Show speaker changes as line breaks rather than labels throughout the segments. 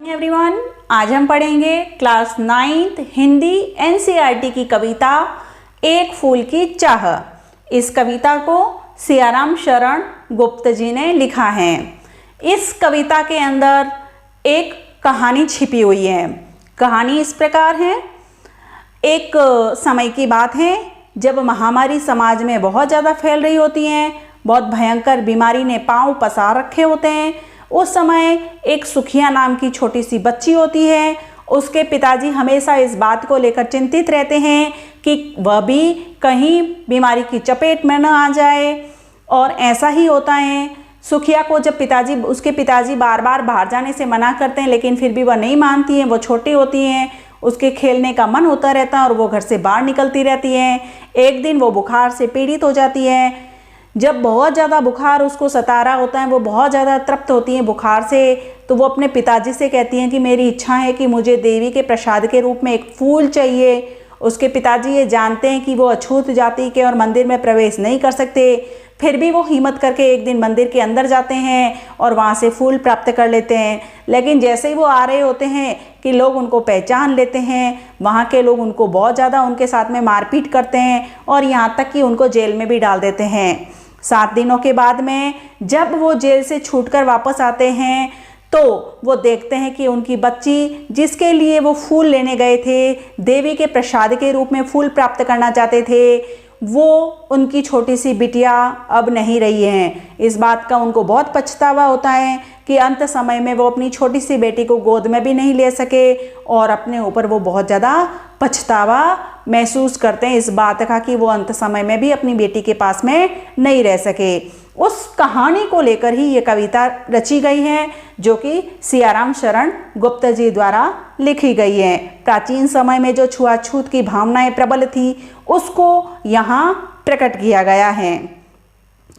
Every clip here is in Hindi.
एवरीवन, आज हम पढ़ेंगे क्लास 9th हिंदी एनसीईआरटी की कविता एक फूल की चाह। इस कविता को सियाराम शरण गुप्त जी ने लिखा है। इस कविता के अंदर एक कहानी छिपी हुई है। कहानी इस प्रकार है। एक समय की बात है जब महामारी समाज में बहुत ज़्यादा फैल रही होती है। बहुत भयंकर बीमारी ने पांव पसार रखे होते हैं। उस समय एक सुखिया नाम की छोटी सी बच्ची होती है। उसके पिताजी हमेशा इस बात को लेकर चिंतित रहते हैं कि वह भी कहीं बीमारी की चपेट में न आ जाए। और ऐसा ही होता है। सुखिया को जब उसके पिताजी बार बार बाहर जाने से मना करते हैं, लेकिन फिर भी वह नहीं मानती हैं। वो छोटी होती हैं, उसके खेलने का मन होता रहता है और वो घर से बाहर निकलती रहती है। एक दिन वो बुखार से पीड़ित हो जाती है। जब बहुत ज़्यादा बुखार उसको सता रहा होता है, वो बहुत ज़्यादा तृप्त होती हैं बुखार से, तो वो अपने पिताजी से कहती हैं कि मेरी इच्छा है कि मुझे देवी के प्रसाद के रूप में एक फूल चाहिए। उसके पिताजी ये जानते हैं कि वो अछूत जाति के और मंदिर में प्रवेश नहीं कर सकते। फिर भी वो हिम्मत करके एक दिन मंदिर के अंदर जाते हैं और वहाँ से फूल प्राप्त कर लेते हैं। लेकिन जैसे ही वो आ रहे होते हैं कि लोग उनको पहचान लेते हैं। वहाँ के लोग उनको बहुत ज़्यादा उनके साथ में मारपीट करते हैं और यहाँ तक कि उनको जेल में भी डाल देते हैं। 7 दिनों के बाद में जब वो जेल से छूटकर वापस आते हैं तो वो देखते हैं कि उनकी बच्ची, जिसके लिए वो फूल लेने गए थे, देवी के प्रसाद के रूप में फूल प्राप्त करना चाहते थे, वो उनकी छोटी सी बिटिया अब नहीं रही है। इस बात का उनको बहुत पछतावा होता है कि अंत समय में वो अपनी छोटी सी बेटी को गोद में भी नहीं ले सके और अपने ऊपर वो बहुत ज़्यादा पछतावा महसूस करते हैं इस बात का कि वो अंत समय में भी अपनी बेटी के पास में नहीं रह सके। उस कहानी को लेकर ही ये कविता रची गई है, जो कि सियाराम शरण गुप्त जी द्वारा लिखी गई है। प्राचीन समय में जो छुआछूत की भावनाएं प्रबल थी, उसको यहाँ प्रकट किया गया है।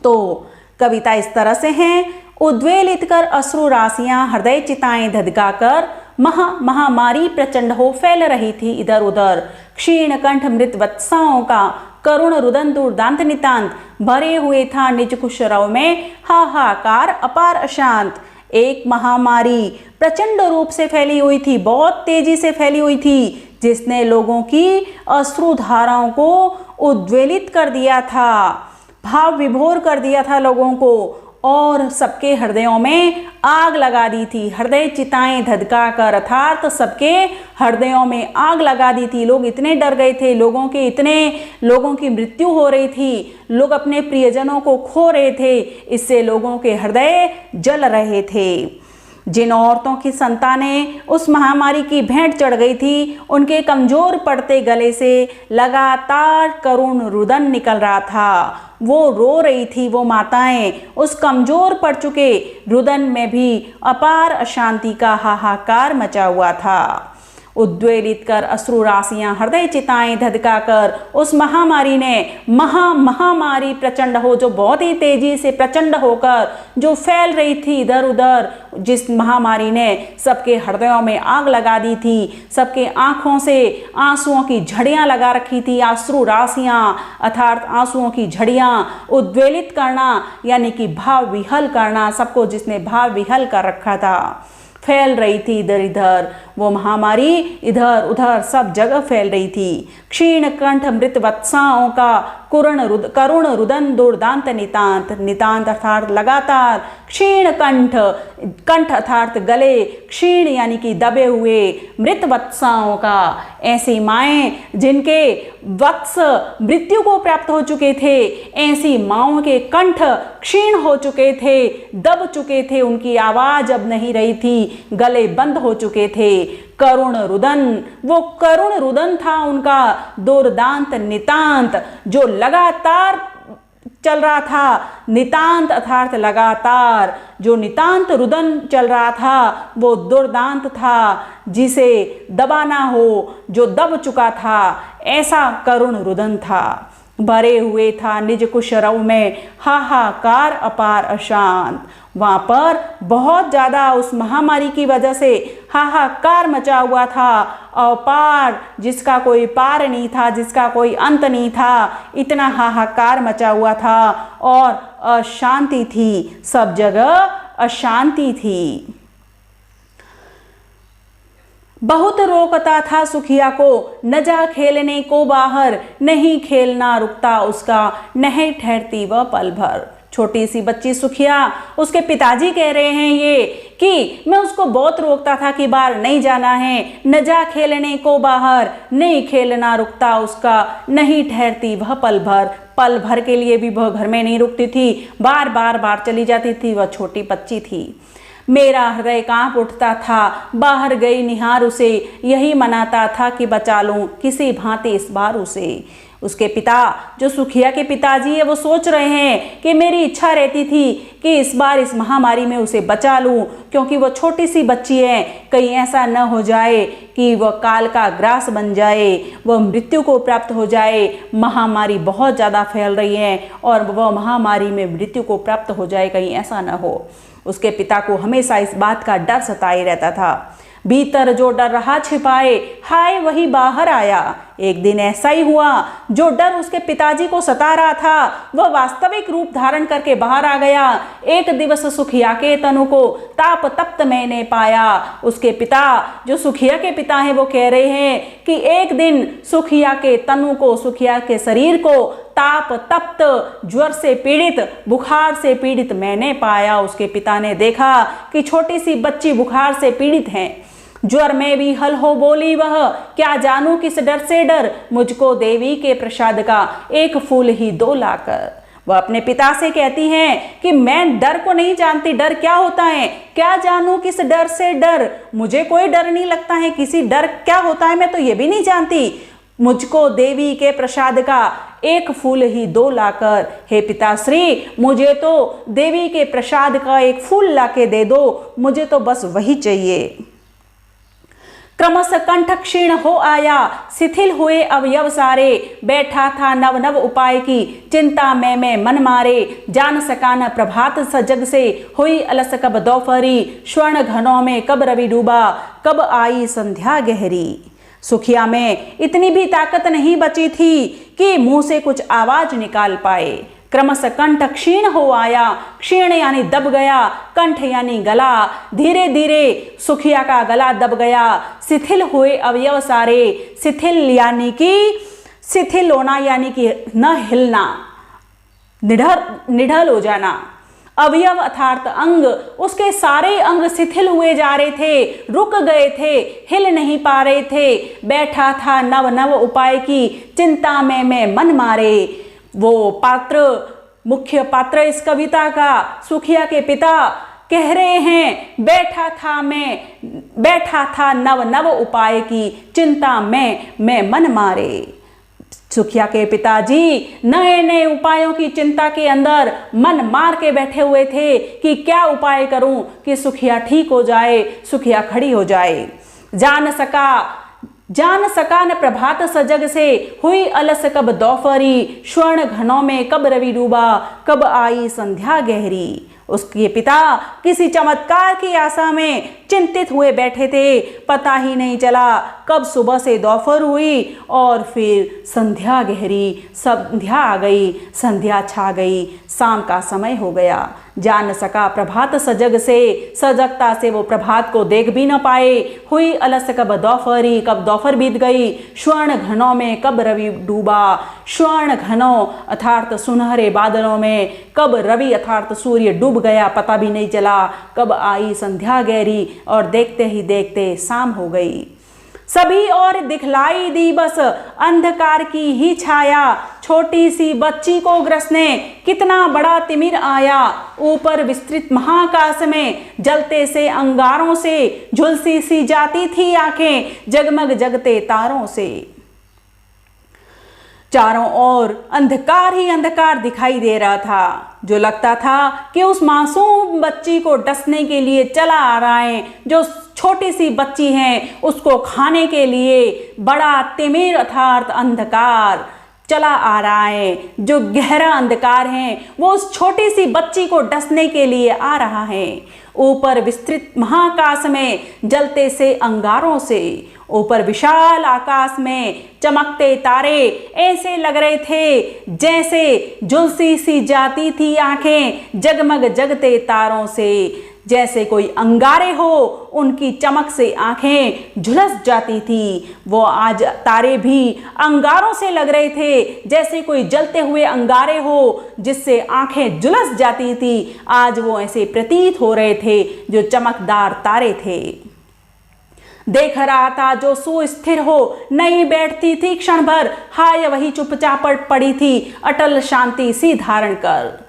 तो कविता इस तरह से है। उद्वेलित कर अश्रु राशियां हृदय चिताएं धधकाकर महामारी प्रचंड हो फैल रही थी इधर उधर। क्षीण कंठ मृत वत्साओं का करुण रुदन दुर्दांत नितांत भरे हुए था निज कुशरव में हाहाकार अपार अशांत। एक महामारी प्रचंड रूप से फैली हुई थी, बहुत तेजी से फैली हुई थी, जिसने लोगों की अश्रुधाराओं को उद्वेलित कर दिया था, भाव विभोर कर दिया था लोगों को और सबके हृदयों में आग लगा दी थी। हृदय चिताएं धधका कर, अर्थात सबके हृदयों में आग लगा दी थी। लोग इतने डर गए थे, लोगों की मृत्यु हो रही थी, लोग अपने प्रियजनों को खो रहे थे। इससे लोगों के हृदय जल रहे थे। जिन औरतों की संतानें उस महामारी की भेंट चढ़ गई थी, उनके कमजोर पड़ते गले से लगातार करुण रुदन निकल रहा था। वो रो रही थी, वो माताएं उस कमजोर पड़ चुके रुदन में भी अपार अशांति का हाहाकार मचा हुआ था। उद्वेलित कर अश्रु राशियां हृदय चिताएं धधका कर उस महामारी ने महामारी प्रचंड हो, जो बहुत ही तेजी से प्रचंड होकर जो फैल रही थी इधर उधर, जिस महामारी ने सबके हृदयों में आग लगा दी थी, सबके आंखों से आंसुओं की झड़ियां लगा रखी थी। अश्रु राशियां अर्थात आंसुओं की झड़ियां, उद्वेलित करना यानी कि भाव विहल करना, सबको जिसने भाव विहल कर रखा था, फैल रही थी इधर इधर। वो महामारी इधर उधर सब जगह फैल रही थी। क्षीण कंठ मृत वत्साओं का करुण रुदन दुर्दांत नितांत अर्थात लगातार, क्षीण कंठ अर्थात गले, क्षीण यानी कि दबे हुए, मृत वत्साओं का, ऐसी माएँ जिनके वत्स मृत्यु को प्राप्त हो चुके थे, ऐसी माओं के कंठ क्षीण हो चुके थे, दब चुके थे, उनकी आवाज अब नहीं रही थी, गले बंद हो चुके थे। करुण रुदन, वो करुण रुदन था उनका, दुर्दांत नितांत, जो लगातार चल रहा था। नितांत अर्थात लगातार, जो नितांत रुदन चल रहा था वो दुर्दांत था, जिसे दबाना हो, जो दब चुका था, ऐसा करुण रुदन था। भरे हुए था निज कुशरव में हाहाकार अपार अशांत। वहाँ पर बहुत ज़्यादा उस महामारी की वजह से हाहाकार मचा हुआ था, अपार, जिसका कोई पार नहीं था, जिसका कोई अंत नहीं था, इतना हाहाकार मचा हुआ था और अशांति थी, सब जगह अशांति थी। बहुत रोकता था सुखिया को, न जा खेलने को बाहर, नहीं खेलना रुकता उसका, नहीं ठहरती वह पल भर। छोटी सी बच्ची सुखिया, उसके पिताजी कह रहे हैं ये कि मैं उसको बहुत रोकता था कि बाहर नहीं जाना है, न जा खेलने को बाहर, नहीं खेलना रुकता उसका, नहीं ठहरती वह पल भर। पल भर के लिए भी वह घर में नहीं रुकती थी, बार बार चली जाती थी। वह छोटी बच्ची थी। मेरा हृदय कांप उठता था, बाहर गई निहार उसे, यही मनाता था कि बचा लूं किसी भांति इस बार उसे। उसके पिता, जो सुखिया के पिताजी है, वो सोच रहे हैं कि मेरी इच्छा रहती थी कि इस बार इस महामारी में उसे बचा लूं, क्योंकि वो छोटी सी बच्ची है, कहीं ऐसा न हो जाए कि वह काल का ग्रास बन जाए, वह मृत्यु को प्राप्त हो जाए। महामारी बहुत ज़्यादा फैल रही है और वह महामारी में मृत्यु को प्राप्त हो जाए, कहीं ऐसा न हो। उसके पिता को हमेशा इस बात का डर सताए रहता था। भीतर जो डर रहा छिपाए, हाय वही बाहर आया। एक दिन ऐसा ही हुआ, जो डर उसके पिताजी को सता रहा था वह वास्तविक रूप धारण करके बाहर आ गया। एक दिवस सुखिया के तनु को ताप तप्त मैंने पाया। उसके पिता, जो सुखिया के पिता हैं, वो कह रहे हैं कि एक दिन सुखिया के तनु को, सुखिया के शरीर को ताप तप्त, ज्वर से पीड़ित, बुखार से पीड़ित मैंने पाया। उसके पिता ने देखा कि छोटी सी बच्ची बुखार से पीड़ित है। ज्वर में भी हल हो बोली वह, क्या जानूं किस डर से डर, मुझको देवी के प्रसाद का एक फूल ही दो लाकर। वह अपने पिता से कहती हैं कि मैं डर को नहीं जानती, डर क्या होता है, क्या जानूं किस डर से डर, मुझे कोई डर नहीं लगता है, किसी डर क्या होता है मैं तो ये भी नहीं जानती। मुझको देवी के प्रसाद का एक फूल ही दो लाकर। हे पिताश्री, मुझे तो देवी के प्रसाद का एक फूल लाके दे दो, मुझे तो बस वही चाहिए। क्रमश कंठ क्षीण हो आया, शिथिल हुए अवयव सारे, बैठा था नव नव उपाय की चिंता में मन मारे। जान सका न प्रभात सजग से, हुई अलस कब दोपहरी, स्वर्ण घनों में कब रवि डूबा, कब आई संध्या गहरी। सुखिया में इतनी भी ताकत नहीं बची थी कि मुंह से कुछ आवाज निकाल पाए। क्रमश कंठ क्षीण हो आया, क्षीण यानी दब गया, कंठ यानी गला, धीरे धीरे सुखिया का गला दब गया। शिथिल हुए अवयव सारे, शिथिल यानी कि शिथिल होना यानी कि न हिलना, निढल हो जाना। अवयव अर्थात अंग, उसके सारे अंग शिथिल हुए जा रहे थे, रुक गए थे, हिल नहीं पा रहे थे। बैठा था नव नव उपाय की चिंता में मन मारे। वो पात्र, मुख्य पात्र इस कविता का सुखिया के पिता कह रहे हैं, बैठा था नव नव उपाय की चिंता में मन मारे। सुखिया के पिताजी नए नए उपायों की चिंता के अंदर मन मार के बैठे हुए थे कि क्या उपाय करूं कि सुखिया ठीक हो जाए, सुखिया खड़ी हो जाए। जान सका न प्रभात सजग से, हुई अलस कब दोपहरी, स्वर्ण घनों में कब रवि डूबा, कब आई संध्या गहरी। उसके पिता किसी चमत्कार की आशा में चिंतित हुए बैठे थे। पता ही नहीं चला कब सुबह से दोपहर हुई और फिर संध्या गहरी, संध्या आ गई, संध्या छा गई, शाम का समय हो गया। जान सका प्रभात सजग से, सजगता से वो प्रभात को देख भी न पाए। हुई अलस कब दोपहरी, कब दोपहर बीत गई, स्वर्ण घनों में कब रवि डूबा, स्वर्ण घनों अर्थात सुनहरे बादलों में कब रवि अर्थात सूर्य डूब गया, पता भी नहीं चला। कब आई संध्या गहरी और देखते ही देखते शाम हो गई। सभी और दिखलाई दी बस अंधकार की ही छाया, छोटी सी बच्ची को ग्रसने कितना बड़ा तिमिर आया। ऊपर विस्तृत महाकाश में जलते से अंगारों से झुलसी सी जाती थी आंखें, जगमग जगते तारों से। चारों ओर अंधकार ही अंधकार दिखाई दे रहा था, जो लगता था कि उस मासूम बच्ची को डसने के लिए चला आ रहा है। जो छोटी सी बच्ची है उसको खाने के लिए बड़ा तिमिर अर्थात अंधकार चला आ रहा है। जो गहरा अंधकार है वो उस छोटी सी बच्ची को डसने के लिए आ रहा है। ऊपर विस्तृत महाकाश में जलते से अंगारों से, ऊपर विशाल आकाश में चमकते तारे ऐसे लग रहे थे जैसे झुलसी सी जाती थी आंखें, जगमग जगते तारों से। जैसे कोई अंगारे हो, उनकी चमक से आंखें झुलस जाती थी। वो आज तारे भी अंगारों से लग रहे थे, जैसे कोई जलते हुए अंगारे हो जिससे आंखें झुलस जाती थी। आज वो ऐसे प्रतीत हो रहे थे जो चमकदार तारे थे। देख रहा था जो सुस्थिर हो, नहीं बैठती थी क्षण भर, हाय वही चुपचाप पड़ी थी अटल शांति सी धारण कर।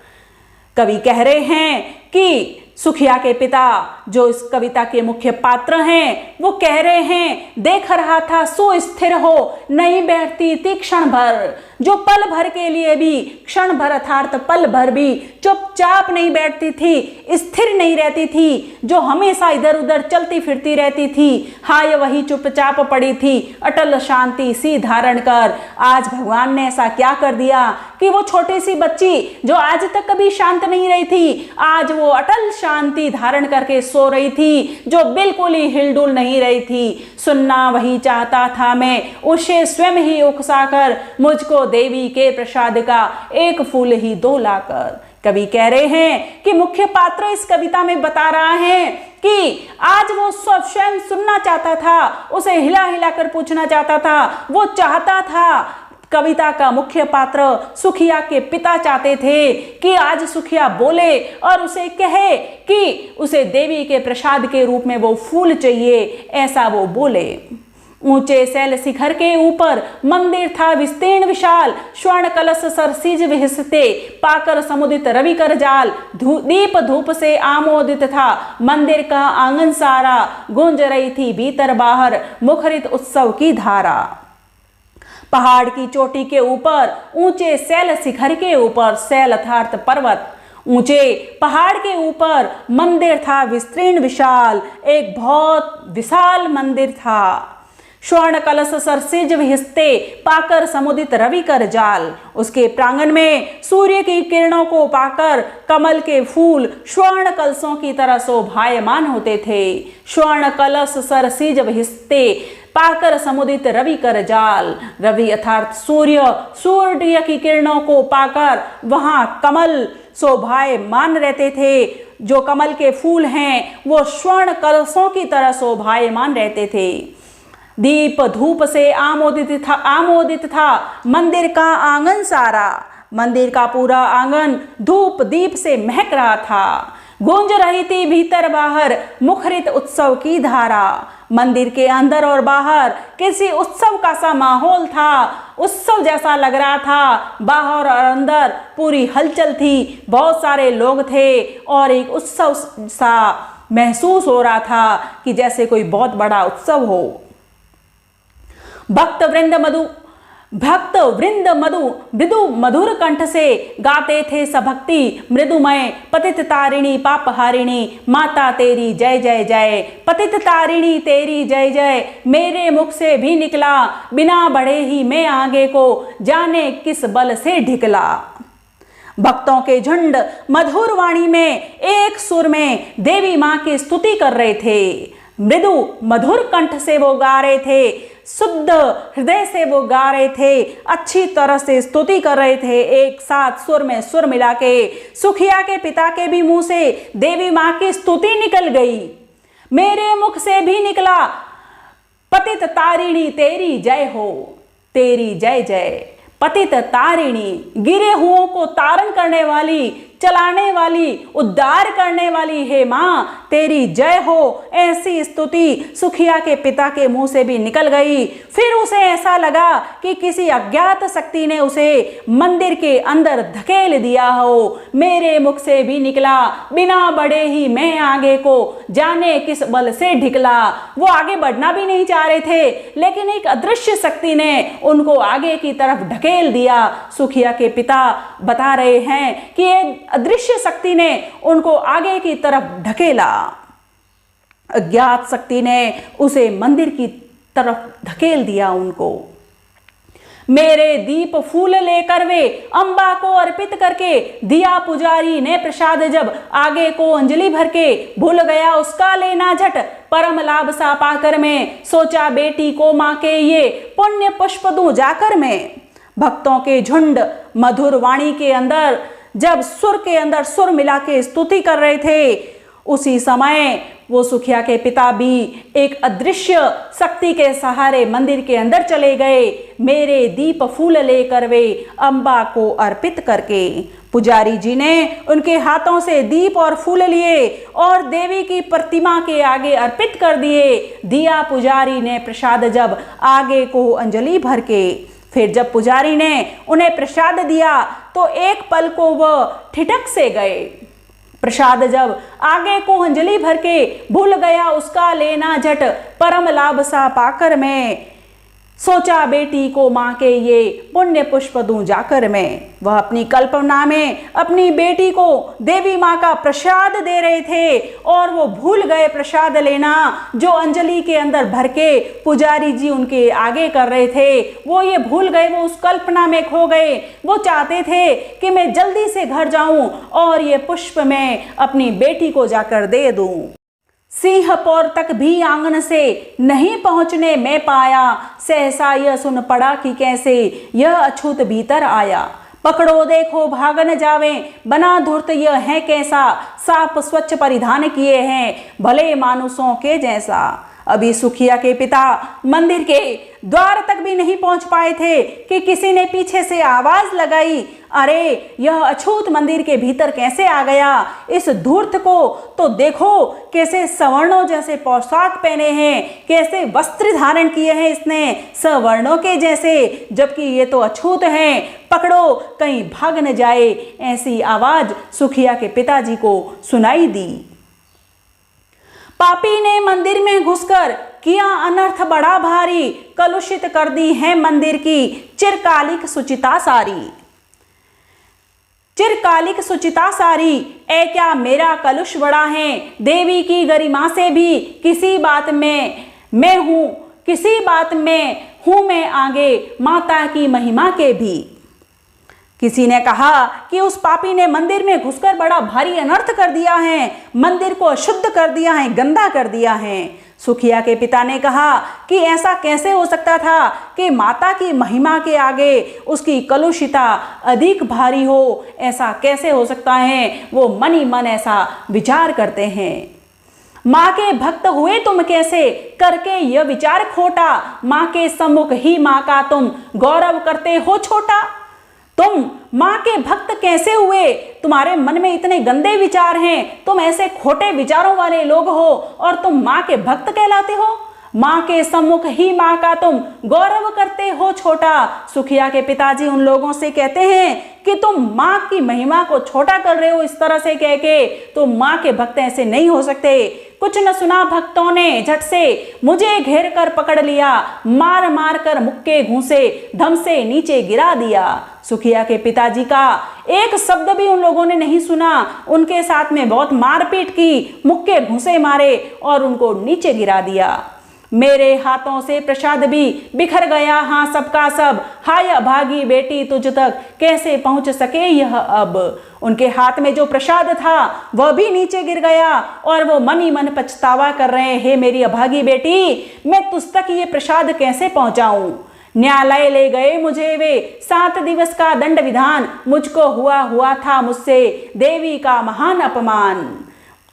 कवि कह रहे हैं कि सुखिया के पिता, जो इस कविता के मुख्य पात्र हैं, वो कह रहे हैं देख रहा था सुस्थिर हो, नहीं बैठती थी क्षण भर। जो पल भर के लिए भी, क्षण भर अर्थात पल भर भी चुपचाप नहीं बैठती थी, स्थिर नहीं रहती थी, जो हमेशा इधर उधर चलती फिरती रहती थी, हाय वही चुपचाप पड़ी थी अटल शांति सी धारण कर। आज भगवान ने ऐसा क्या कर दिया कि वो छोटी सी बच्ची जो आज तक कभी शांत नहीं रही थी, आज वो अटल शांति धारण करके सो रही थी, जो बिल्कुल ही हिलडुल नहीं रही थी। सुनना वही चाहता था मैं, उसे स्वयं ही उकसाकर, मुझको देवी के प्रसाद का एक फूल ही दो लाकर। कवि कह रहे हैं कि मुख्य पात्र इस कविता में बता रहा है कि आज वो स्वयं सुनना चाहता था, उसे हिला हिला कर पूछना चाहता था, वो चाहता था। कविता का मुख्य पात्र सुखिया के पिता चाहते थे कि आज सुखिया बोले और उसे कहे कि उसे देवी के प्रसाद के रूप में वो फूल चाहिए, ऐसा वो बोले। ऊंचे शैल शिखर के ऊपर मंदिर था विस्तीर्ण विशाल, स्वर्ण कलश सरसीज विहसते, पाकर समुदित रवि कर जाल, दीप धूप से आमोदित था मंदिर का आंगन सारा, गूंज रही थी भीतर बाहर मुखरित उत्सव की धारा। पहाड़ की चोटी के ऊपर, ऊंचे शैल शिखर के ऊपर, शैल अर्थात पर्वत, ऊंचे पहाड़ के ऊपर मंदिर था विस्तीर्ण विशाल, एक बहुत विशाल मंदिर था। स्वर्ण कलश सरसिज विहसते, पाकर समुदित रवि कर जाल। उसके प्रांगण में सूर्य की किरणों को पाकर कमल के फूल स्वर्ण कलशों की तरह शोभायमान होते थे। स्वर्ण कलश सरसिज विहसते, पाकर समुदित रवि कर जाल। रवि अर्थात सूर्य, सूर्य की किरणों को पाकर वहां कमल शोभायमान रहते थे। जो कमल के फूल हैं वो स्वर्ण कलशों की तरह शोभायमान रहते थे। दीप धूप से आमोदित था मंदिर का आंगन सारा, मंदिर का पूरा आंगन धूप दीप से महक रहा था। गूंज रही थी भीतर बाहर मुखरित उत्सव की धारा। मंदिर के अंदर और बाहर किसी उत्सव का सा माहौल था, उत्सव जैसा लग रहा था। बाहर और अंदर पूरी हलचल थी, बहुत सारे लोग थे और एक उत्सव सा महसूस हो रहा था कि जैसे कोई बहुत बड़ा उत्सव हो। भक्त वृंद मृदु मधुर कंठ से गाते थे सभक्ति मृदुमय, पतित तारिणी पापहारिणी माता तेरी जय जय जय। पतित तारिणी तेरी जय जय मेरे मुख से भी निकला, बिना बढ़े ही मैं आगे को जाने किस बल से ढिकला। भक्तों के झुंड मधुर वाणी में एक सुर में देवी माँ की स्तुति कर रहे थे। मृदु मधुर कंठ से वो गा रहे थे, शुद्ध हृदय से वो गा रहे थे, अच्छी तरह से स्तुति कर रहे थे। एक साथ सुर में सुर मिला के सुखिया के पिता के भी मुंह से देवी माँ की स्तुति निकल गई, मेरे मुख से भी निकला, पतित तारिणी तेरी जय हो, तेरी जय जय। पतित तारिणी, गिरे हुओं को तारण करने वाली, चलाने वाली, उद्धार करने वाली हे माँ तेरी जय हो। ऐसी स्तुति सुखिया के पिता के मुंह से भी निकल गई। फिर उसे ऐसा लगा कि किसी अज्ञात शक्ति ने उसे मंदिर के अंदर धकेल दिया हो। मेरे मुख से भी निकला, बिना बढ़े ही मैं आगे को जाने किस बल से ढिकला। वो आगे बढ़ना भी नहीं चाह रहे थे, लेकिन एक अदृश्य शक्ति ने उनको आगे की तरफ ढकेल दिया। सुखिया के पिता बता रहे हैं कि अदृश्य शक्ति ने उनको आगे की तरफ ढकेला। अज्ञात शक्ति ने उसे मंदिर की तरफ धकेल दिया उनको। मेरे दीप फूल लेकर वे अम्बा को अर्पित करके दिया पुजारी ने प्रसाद, जब आगे को अंजलि भर के भूल गया उसका लेना झट। परम लाभ सा पाकर मैं सोचा बेटी को माँ के ये पुण्य पुष्प दूं जाकर मैं। भक्तों के झुंड मधुर वाणी के अंदर जब सुर के अंदर सुर मिला के स्तुति कर रहे थे, उसी समय वो सुखिया के पिता भी एक अदृश्य शक्ति के सहारे मंदिर के अंदर चले गए, मेरे दीप फूल लेकर वे अम्बा को अर्पित करके। पुजारी जी ने उनके हाथों से दीप और फूल लिए और देवी की प्रतिमा के आगे अर्पित कर दिए। दिया पुजारी ने प्रसाद जब आगे को अंजलि भर के। फिर जब पुजारी ने उन्हें प्रसाद दिया तो एक पल को वह ठिठक से गए। प्रसाद जब आगे को अंजलि भर के भूल गया उसका लेना झट, परम लाभ सा पाकर मैं सोचा बेटी को माँ के ये पुण्य पुष्प दूं जाकर मैं। वह अपनी कल्पना में अपनी बेटी को देवी माँ का प्रसाद दे रहे थे और वो भूल गए प्रसाद लेना जो अंजलि के अंदर भर के पुजारी जी उनके आगे कर रहे थे। वो ये भूल गए, वो उस कल्पना में खो गए। वो चाहते थे कि मैं जल्दी से घर जाऊं और ये पुष्प मैं अपनी बेटी को जाकर दे दूं। सिंहपौर तक भी आंगन से नहीं पहुंचने में पाया, सहसा यह सुन पड़ा कि कैसे यह अछूत भीतर आया। पकड़ो देखो भाग न जावे, बना धूर्त यह है कैसा, साफ स्वच्छ परिधान किए हैं भले मानुषों के जैसा। अभी सुखिया के पिता मंदिर के द्वार तक भी नहीं पहुंच पाए थे कि किसी ने पीछे से आवाज लगाई, अरे यह अछूत मंदिर के भीतर कैसे आ गया? इस धूर्त को तो देखो, कैसे सवर्णों जैसे पोशाक पहने हैं, कैसे वस्त्र धारण किए हैं इसने सवर्णों के जैसे, जबकि ये तो अछूत हैं। पकड़ो कहीं भाग न जाए। ऐसी आवाज सुखिया के पिताजी को सुनाई दी। पापी ने मंदिर में घुसकर किया अनर्थ बड़ा भारी, कलुषित कर दी है मंदिर की चिरकालिक शुचिता सारी। चिरकालिक शुचिता सारी, ए क्या मेरा कलुष बड़ा है, देवी की गरिमा से भी किसी बात में मैं हूं, किसी बात में हूं मैं आगे माता की महिमा के भी। किसी ने कहा कि उस पापी ने मंदिर में घुसकर बड़ा भारी अनर्थ कर दिया है, मंदिर को अशुद्ध कर दिया है, गंदा कर दिया है। सुखिया के पिता ने कहा कि ऐसा कैसे हो सकता था कि माता की महिमा के आगे उसकी कलुषिता अधिक भारी हो, ऐसा कैसे हो सकता है? वो मन ही मन ऐसा विचार करते हैं। माँ के भक्त हुए तुम कैसे, करके यह विचार खोटा, माँ के सम्मुख ही माँ का तुम गौरव करते हो छोटा। तुम माँ के भक्त कैसे हुए? तुम्हारे मन में इतने गंदे विचार हैं, तुम ऐसे खोटे विचारों वाले लोग हो और तुम माँ के भक्त कहलाते हो। माँ के सम्मुख ही माँ का तुम गौरव करते हो छोटा। सुखिया के पिताजी उन लोगों से कहते हैं कि तुम माँ की महिमा को छोटा कर रहे हो, इस तरह से कह के तुम माँ के भक्त ऐसे नहीं हो सकते। कुछ न सुना भक्तों ने झट से मुझे घेर कर पकड़ लिया, मार मार कर मुक्के घूंसे धम से नीचे गिरा दिया। सुखिया के पिताजी का एक शब्द भी उन लोगों ने नहीं सुना, उनके साथ में बहुत मारपीट की, मुक्के घूंसे मारे और उनको नीचे गिरा दिया। मेरे हाथों से प्रसाद भी बिखर गया, हाँ सबका सब, हाय अभागी बेटी तुझ तक कैसे पहुंच सके यह अब। उनके हाथ में जो प्रसाद था वह भी नीचे गिर गया और वो मन ही मन पछतावा कर रहे हैं, हे मेरी अभागी बेटी, मैं तुझ तक ये प्रसाद कैसे पहुंचाऊं। न्यायालय ले गए मुझे वे, 7 दिवस का दंड विधान, मुझको हुआ था मुझसे देवी का महान अपमान।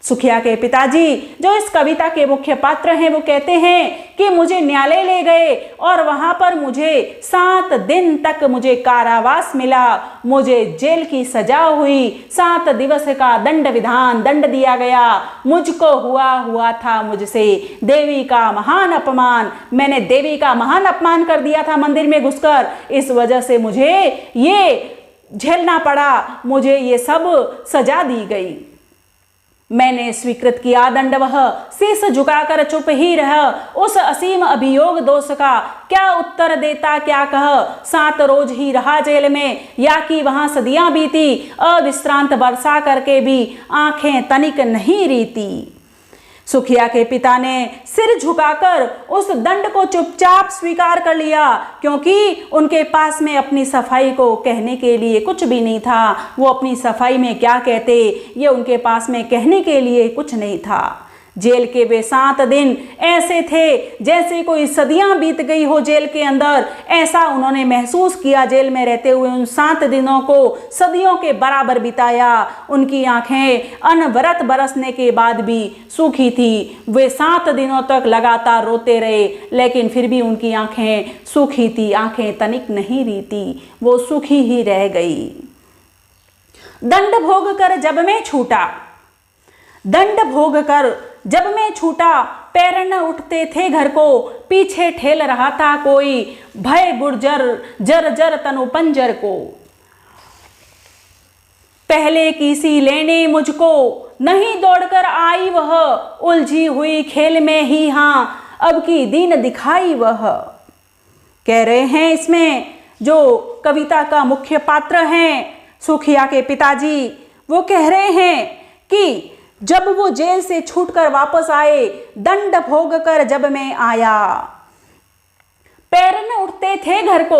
सुखिया के पिताजी जो इस कविता के मुख्य पात्र हैं वो कहते हैं कि मुझे न्यायालय ले गए और वहां पर मुझे 7 दिन तक मुझे कारावास मिला, मुझे जेल की सजा हुई, 7 दिवस का दंड विधान दंड दिया गया, मुझको हुआ था मुझसे देवी का महान अपमान। मैंने देवी का महान अपमान कर दिया था मंदिर में घुसकर, इस वजह से मुझे ये झेलना पड़ा, मुझे ये सब सजा दी गई। मैंने स्वीकृत किया दंड, वह शीश झुकाकर चुप ही रह, उस असीम अभियोग दोष का क्या उत्तर देता क्या कह। 7 रोज ही रहा जेल में, या कि वहां सदियां बीती, अविश्रांत वर्षा करके भी आंखें तनिक नहीं रीती। सुखिया के पिता ने सिर झुकाकर उस दंड को चुपचाप स्वीकार कर लिया, क्योंकि उनके पास में अपनी सफाई को कहने के लिए कुछ भी नहीं था। वो अपनी सफाई में क्या कहते, ये उनके पास में कहने के लिए कुछ नहीं था। जेल के वे 7 दिन ऐसे थे जैसे कोई सदियां बीत गई हो जेल के अंदर। ऐसा उन्होंने महसूस किया जेल में रहते हुए। उन 7 दिनों को सदियों के बराबर बिताया। उनकी आंखें अनवरत बरसने के बाद भी सूखी थी। वे 7 दिनों तक लगातार रोते रहे, लेकिन फिर भी उनकी आंखें सूखी थी। आंखें तनिक नहीं रीती, वो सूखी ही रह गई। दंड भोग कर जब मैं छूटा, दंड भोग कर जब मैं छूटा, पैर न उठते थे घर को, पीछे ठेल रहा था कोई, भय गुर्जर जर जर तनु पंजर को। पहले किसी लेने मुझको, नहीं दौड़कर आई वह, उलझी हुई खेल में ही हाँ, अब की दीन दिखाई वह। कह रहे हैं इसमें जो कविता का मुख्य पात्र हैं सुखिया के पिताजी, वो कह रहे हैं कि जब वो जेल से छूटकर वापस आए, दंड भोग कर जब मैं आया, पैर न उठते थे घर को,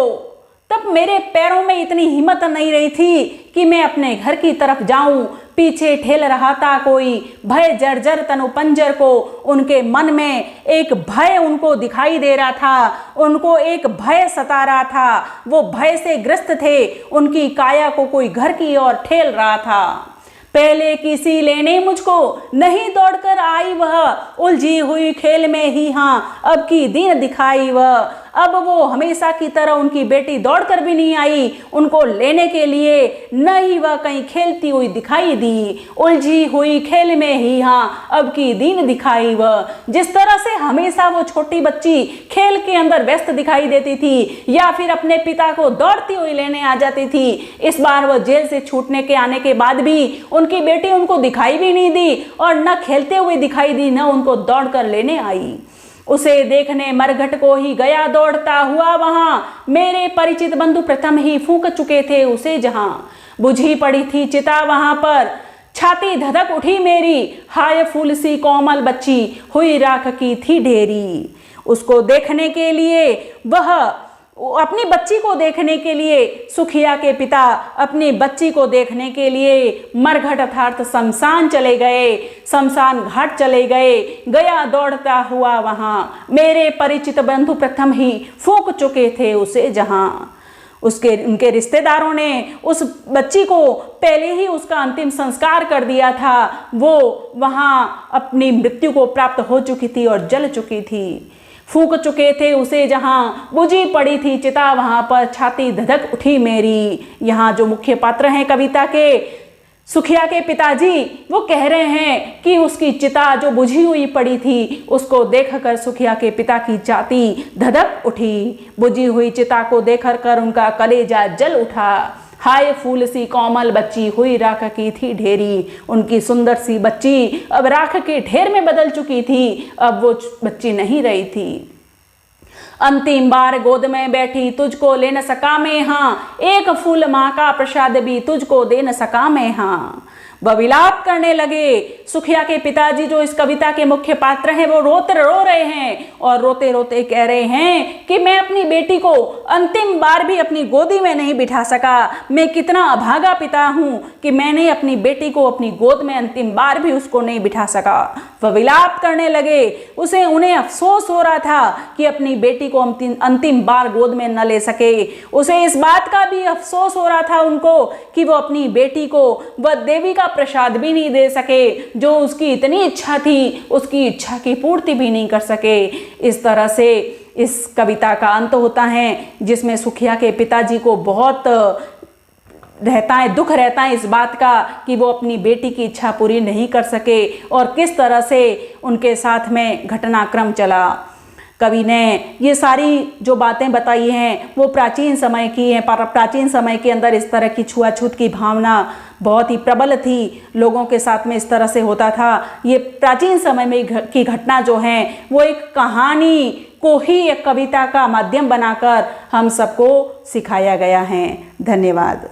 तब मेरे पैरों में इतनी हिम्मत नहीं रही थी कि मैं अपने घर की तरफ जाऊं। पीछे ठेल रहा था कोई, भय जर्जर तनु पंजर को। उनके मन में एक भय उनको दिखाई दे रहा था, उनको एक भय सता रहा था। वो भय से ग्रस्त थे, उनकी काया को कोई घर की ओर ठेल रहा था। पहले किसी लेने मुझको, नहीं दौड़कर आई वह, उलझी हुई खेल में ही हाँ, अब की दीन दिखाई वह। अब वो हमेशा की तरह उनकी बेटी दौड़कर भी नहीं आई उनको लेने के लिए, न ही वह कहीं खेलती हुई दिखाई दी। उलझी हुई खेल में ही हाँ, अब की दीन दिखाई वह। जिस तरह से हमेशा वो छोटी बच्ची खेल के अंदर व्यस्त दिखाई देती थी या फिर अपने पिता को दौड़ती हुई लेने आ जाती थी, इस बार वह जेल से छूटने के आने के बाद भी उनकी बेटी उनको दिखाई भी नहीं दी और न खेलते हुए दिखाई दी, न उनको दौड़कर लेने आई। उसे देखने मरघट को ही गया दौड़ता हुआ वहां, मेरे परिचित बंधु प्रथम ही फूंक चुके थे उसे जहां। बुझी पड़ी थी चिता वहां पर, छाती धधक उठी मेरी, हाय फूल सी कोमल बच्ची, हुई राख की थी ढेरी। उसको देखने के लिए वह अपनी बच्ची को देखने के लिए सुखिया के पिता अपनी बच्ची को देखने के लिए मरघट अर्थात शमशान चले गए, शमशान घाट चले गए। गया दौड़ता हुआ वहां, मेरे परिचित बंधु प्रथम ही फूंक चुके थे उसे जहां। उनके रिश्तेदारों ने उस बच्ची को पहले ही उसका अंतिम संस्कार कर दिया था। वो वहां अपनी मृत्यु को प्राप्त हो चुकी थी और जल चुकी थी, फूंक चुके थे उसे जहां। बुझी पड़ी थी चिता वहां पर, छाती धधक उठी मेरी। यहाँ जो मुख्य पात्र हैं कविता के सुखिया के पिताजी, वो कह रहे हैं कि उसकी चिता जो बुझी हुई पड़ी थी उसको देखकर सुखिया के पिता की छाती धधक उठी। बुझी हुई चिता को देखकर उनका कलेजा जल उठा। हाय फूल सी कोमल बच्ची, हुई राख की थी ढेरी। उनकी सुंदर सी बच्ची अब राख के ढेर में बदल चुकी थी, अब वो बच्ची नहीं रही थी। अंतिम बार गोद में बैठी तुझको ले न सका मैं हाँ, एक फूल माँ का प्रसाद भी तुझको दे न सका मैं हाँ। वह विलाप करने लगे। सुखिया के पिताजी जो इस कविता के मुख्य पात्र हैं वो रो रहे हैं और रोते रोते कह रहे हैं कि मैं अपनी बेटी को अंतिम बार भी अपनी गोदी में नहीं बिठा सका। मैं कितना अभागा पिता हूँ कि मैंने अपनी बेटी को अपनी गोद में अंतिम बार भी उसको नहीं बिठा सका। वह विलाप करने लगे। उन्हें अफसोस हो रहा था कि अपनी बेटी को अंतिम बार गोद में न ले सके। उसे इस बात का भी अफसोस हो रहा था उनको कि वो अपनी बेटी को वह देवी का प्रसाद भी नहीं दे सके, जो उसकी इतनी इच्छा थी उसकी इच्छा की पूर्ति भी नहीं कर सके। इस तरह से इस कविता का अंत होता है जिसमें सुखिया के पिताजी को बहुत दुख रहता है इस बात का कि वो अपनी बेटी की इच्छा पूरी नहीं कर सके और किस तरह से उनके साथ में घटनाक्रम चला। कवि ने ये सारी जो बातें बताई हैं वो प्राचीन समय की हैं। प्राचीन समय के अंदर इस तरह की छुआछूत की भावना बहुत ही प्रबल थी, लोगों के साथ में इस तरह से होता था। ये प्राचीन समय में की घटना जो है वो एक कहानी को ही एक कविता का माध्यम बनाकर हम सबको सिखाया गया है। धन्यवाद।